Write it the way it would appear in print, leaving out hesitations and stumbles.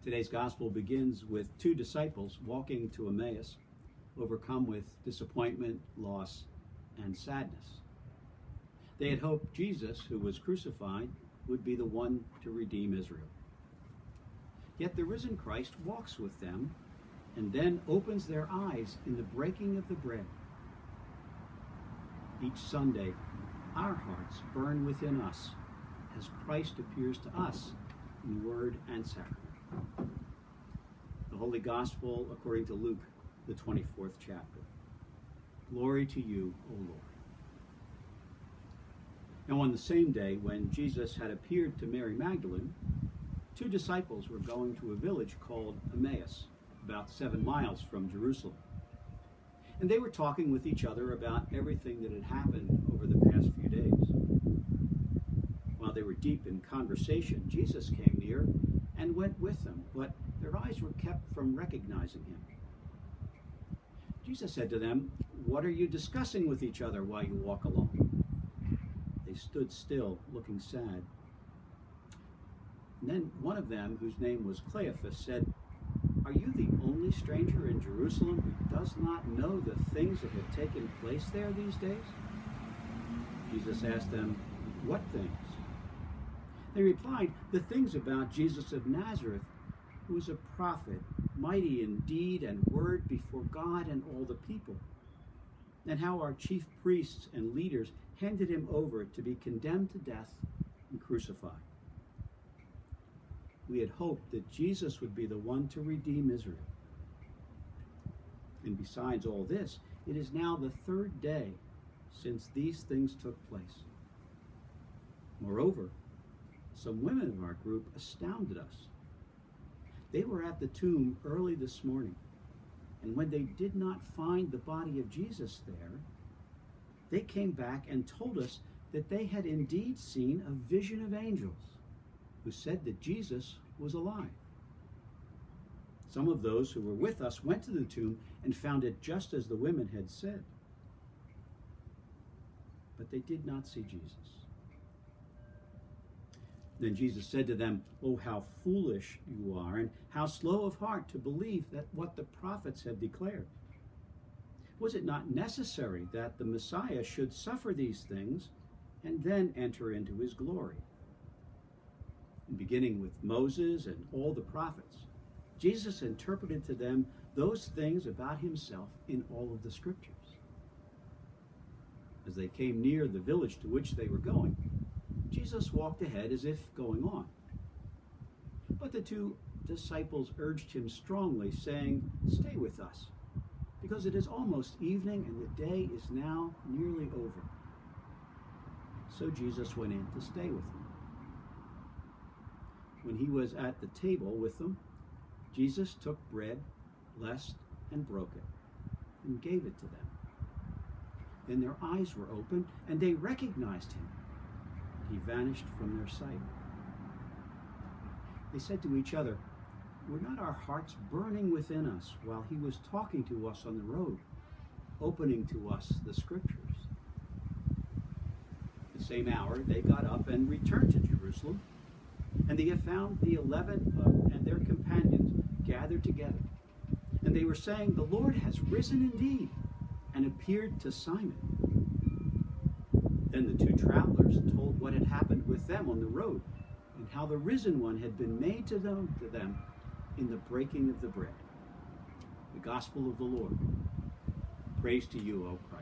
Today's gospel begins with two disciples walking to Emmaus, overcome with disappointment, loss, and sadness. They had hoped Jesus, who was crucified, would be the one to redeem Israel. Yet the risen Christ walks with them and then opens their eyes in the breaking of the bread. Each Sunday, our hearts burn within us as Christ appears to us in word and sacrament. The Holy Gospel according to Luke, the 24th chapter. Glory to you, O Lord. Now on the same day when Jesus had appeared to Mary Magdalene, two disciples were going to a village called Emmaus, about 7 miles from Jerusalem. And they were talking with each other about everything that had happened over the past few days. While they were deep in conversation, Jesus came near and went with them, but their eyes were kept from recognizing him. Jesus said to them, "What are you discussing with each other while you walk along?" They stood still, looking sad. And then one of them, whose name was Cleophas, said, "Are you the only stranger in Jerusalem who does not know the things that have taken place there these days?" Jesus asked them, "What things?" They replied, "The things about Jesus of Nazareth, who was a prophet, mighty in deed and word before God and all the people, and how our chief priests and leaders handed him over to be condemned to death and crucified. We had hoped that Jesus would be the one to redeem Israel. And besides all this, it is now the 3rd day since these things took place. Moreover, some women of our group astounded us. They were at the tomb early this morning, and when they did not find the body of Jesus there, they came back and told us that they had indeed seen a vision of angels who said that Jesus was alive. Some of those who were with us went to the tomb and found it just as the women had said, but they did not see Jesus." Then Jesus said to them, "Oh, how foolish you are, and how slow of heart to believe that what the prophets have declared. Was it not necessary that the Messiah should suffer these things and then enter into his glory?" And beginning with Moses and all the prophets, Jesus interpreted to them those things about himself in all of the scriptures. As they came near the village to which they were going, Jesus walked ahead as if going on. But the two disciples urged him strongly, saying, "Stay with us, because it is almost evening and the day is now nearly over." So Jesus went in to stay with them. When he was at the table with them, Jesus took bread, blessed and broke it, and gave it to them. Then their eyes were opened, and they recognized him. He vanished from their sight. They said to each other, "Were not our hearts burning within us while he was talking to us on the road, opening to us the scriptures?" The same hour they got up and returned to Jerusalem, and they found the 11 and their companions gathered together. And they were saying, "The Lord has risen indeed and appeared to Simon." Then the two travelers told what had happened with them on the road, and how the risen one had been made to them in the breaking of the bread. The gospel of the Lord. Praise to you, O Christ.